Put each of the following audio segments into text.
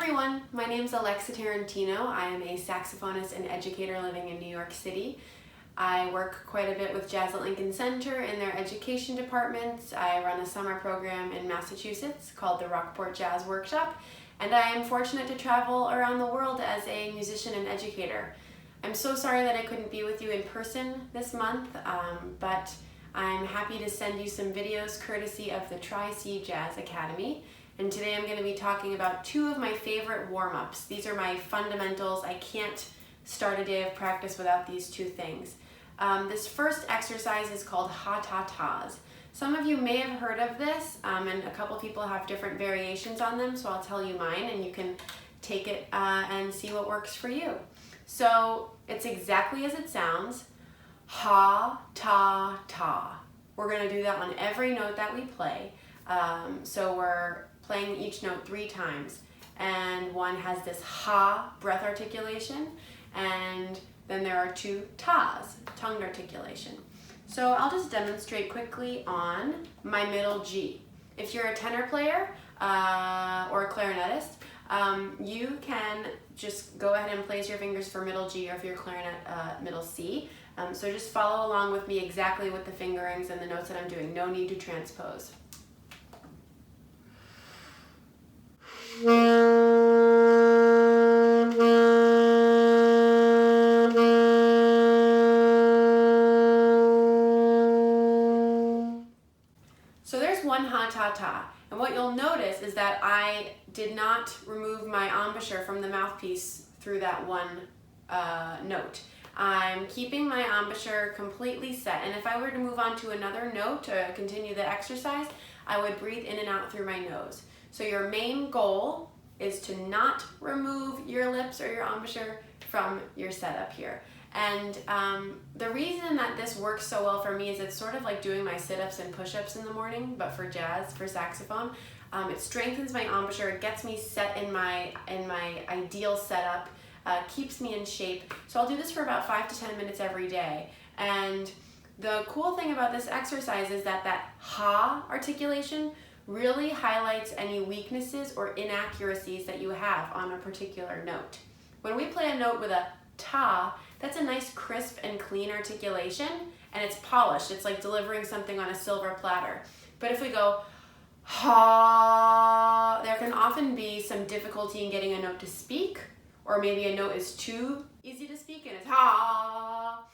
everyone, my name is Alexa Tarantino. I am a saxophonist and educator living in New York City. I work quite a bit with Jazz at Lincoln Center in their education departments. I run a summer program in Massachusetts called the Rockport Jazz Workshop, and I am fortunate to travel around the world as a musician and educator. I'm so sorry that I couldn't be with you in person this month, but I'm happy to send you some videos courtesy of the Tri-C Jazz Academy. And today I'm going to be talking about two of my favorite warm-ups. These are my fundamentals. I can't start a day of practice without these two things. This first exercise is called ha-ta-tas. Some of you may have heard of this, and a couple people have different variations on them, so I'll tell you mine and you can take it and see what works for you. So it's exactly as it sounds, ha-ta-ta. We're going to do that on every note that we play. So we're playing each note 3 times, and one has this ha breath articulation, and then there are 2 tas, tongue articulation. So I'll just demonstrate quickly on my middle G. If you're a tenor player or a clarinetist, you can just go ahead and place your fingers for middle G, or if you're a clarinet, middle C. So just follow along with me exactly with the fingerings and the notes that I'm doing. No need to transpose. So there's one ha-ta-ta, and what you'll notice is that I did not remove my embouchure from the mouthpiece through that one note. I'm keeping my embouchure completely set, and if I were to move on to another note to continue the exercise, I would breathe in and out through my nose. So your main goal is to not remove your lips or your embouchure from your setup here. And the reason that this works so well for me is it's sort of like doing my sit-ups and push-ups in the morning, but for jazz, for saxophone. It strengthens my embouchure, it gets me set in my ideal setup, keeps me in shape. So I'll do this for about 5 to 10 minutes every day. And the cool thing about this exercise is that ha articulation really highlights any weaknesses or inaccuracies that you have on a particular note. When we play a note with a ta, that's a nice crisp and clean articulation, and it's polished. It's like delivering something on a silver platter. But if we go ha, there can often be some difficulty in getting a note to speak, or maybe a note is too easy to speak and it's ha.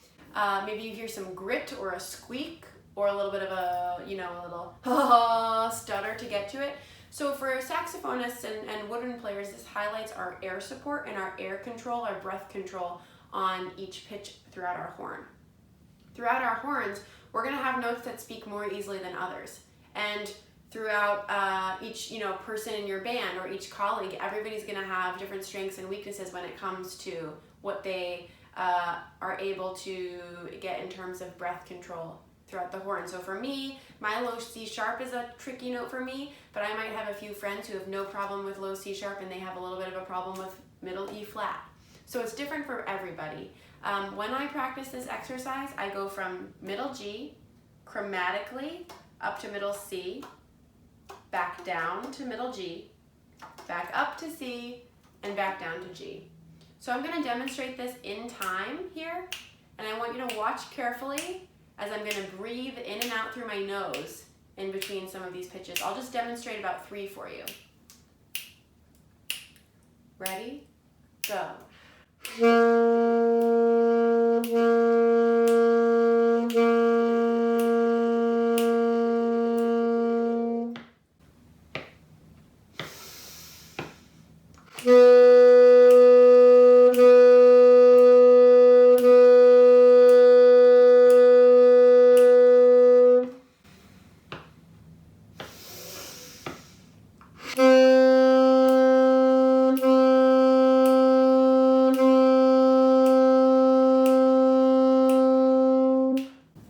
Maybe you hear some grit or a squeak, or a little bit of a, a little ha stutter to get to it. So for saxophonists and woodwind players, this highlights our air support and our air control, our breath control on each pitch throughout our horn. Throughout our horns, we're gonna have notes that speak more easily than others. And throughout each person in your band or each colleague, everybody's gonna have different strengths and weaknesses when it comes to what they are able to get in terms of breath control throughout the horn. So for me, my low C sharp is a tricky note for me, but I might have a few friends who have no problem with low C sharp and they have a little bit of a problem with middle E flat. So it's different for everybody. When I practice this exercise, I go from middle G, chromatically, up to middle C, back down to middle G, back up to C, and back down to G. So I'm gonna demonstrate this in time here, and I want you to watch carefully as I'm going to breathe in and out through my nose in between some of these pitches. I'll just demonstrate about 3 for you. Ready? Go.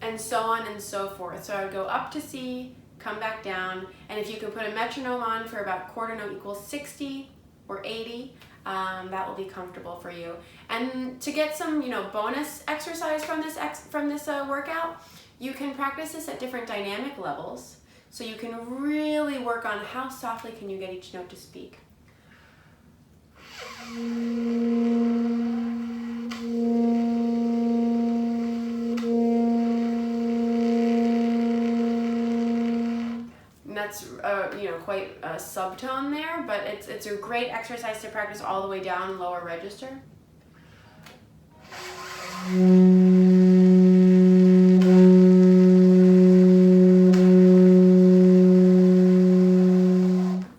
And so on and so forth. So I would go up to C, come back down, and if you could put a metronome on for about quarter note equals 60 or 80, that will be comfortable for you. And to get some, bonus exercise from this workout, you can practice this at different dynamic levels. So you can really work on how softly can you get each note to speak. that's you know, quite a subtone there, but it's a great exercise to practice all the way down lower register.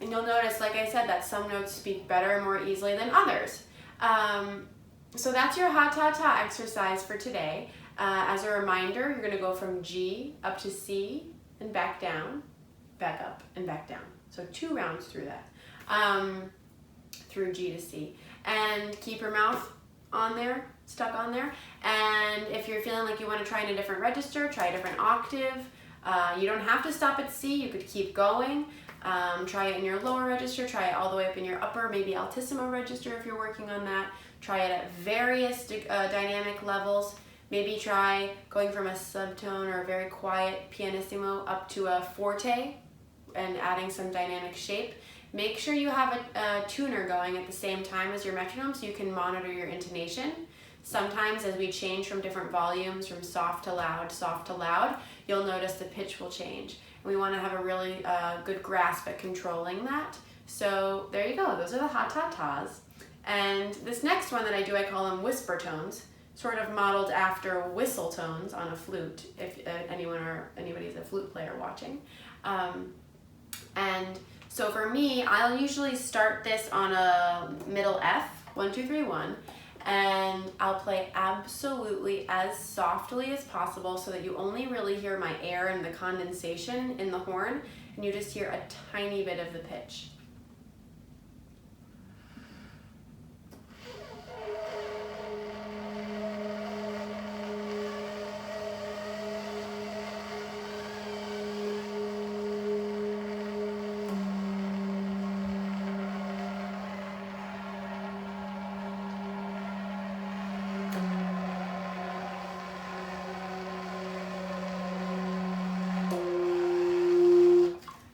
And you'll notice, like I said, that some notes speak better, more easily than others. So that's your ha-ta-ta exercise for today. As a reminder, you're going to go from G up to C and back down, back up and back down. So 2 rounds through that, through G to C. And keep your mouth on there, stuck on there. And if you're feeling like you want to try in a different register, try a different octave. You don't have to stop at C, you could keep going. Try it in your lower register, try it all the way up in your upper, maybe altissimo register if you're working on that. Try it at various dynamic levels. Maybe try going from a subtone or a very quiet pianissimo up to a forte and adding some dynamic shape. Make sure you have a tuner going at the same time as your metronome so you can monitor your intonation. Sometimes as we change from different volumes, from soft to loud, you'll notice the pitch will change. And we want to have a really good grasp at controlling that. So there you go, those are the ha-ta-tas. And this next one that I do, I call them whisper tones, sort of modeled after whistle tones on a flute, if anybody's a flute player watching. And so for me, I'll usually start this on a middle F, 1, 2, 3, 1, and I'll play absolutely as softly as possible so that you only really hear my air and the condensation in the horn, and you just hear a tiny bit of the pitch.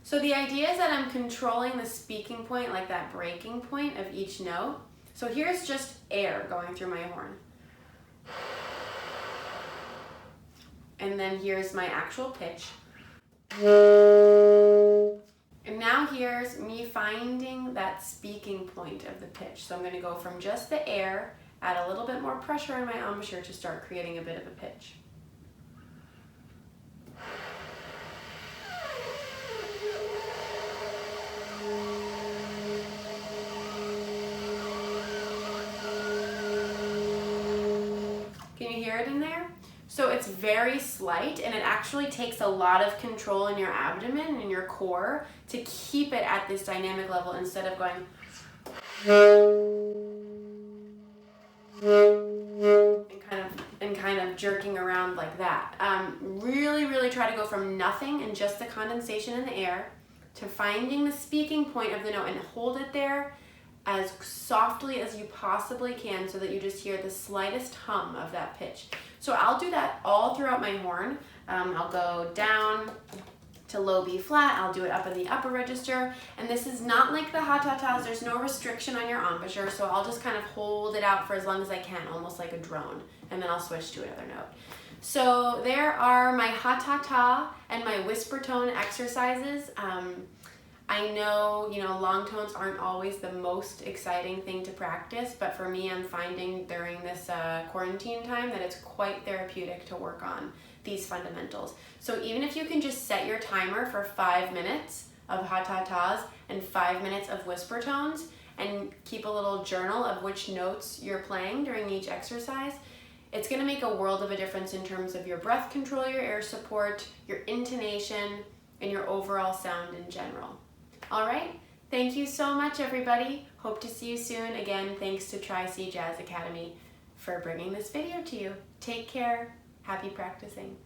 So the idea is that I'm controlling the speaking point, like that breaking point of each note. So here's just air going through my horn. And then here's my actual pitch. And now here's me finding that speaking point of the pitch. So I'm going to go from just the air, add a little bit more pressure on my embouchure to start creating a bit of a pitch. In there. So it's very slight, and it actually takes a lot of control in your abdomen and your core to keep it at this dynamic level instead of going and kind of jerking around like that. Really try to go from nothing and just the condensation in the air to finding the speaking point of the note and hold it there as softly as you possibly can so that you just hear the slightest hum of that pitch. So I'll do that all throughout my horn. I'll go down to low B flat, I'll do it up in the upper register, and this is not like the ha-ta-tas, there's no restriction on your embouchure, so I'll just kind of hold it out for as long as I can, almost like a drone, and then I'll switch to another note. So there are my ha-ta-ta and my whisper tone exercises. I know, long tones aren't always the most exciting thing to practice, but for me, I'm finding during this quarantine time that it's quite therapeutic to work on these fundamentals. So even if you can just set your timer for 5 minutes of ha-ta-tas and 5 minutes of whisper tones and keep a little journal of which notes you're playing during each exercise, it's going to make a world of a difference in terms of your breath control, your air support, your intonation, and your overall sound in general. All right, thank you so much, everybody. Hope to see you soon. Again, thanks to Tri-C Jazz Academy for bringing this video to you. Take care. Happy practicing.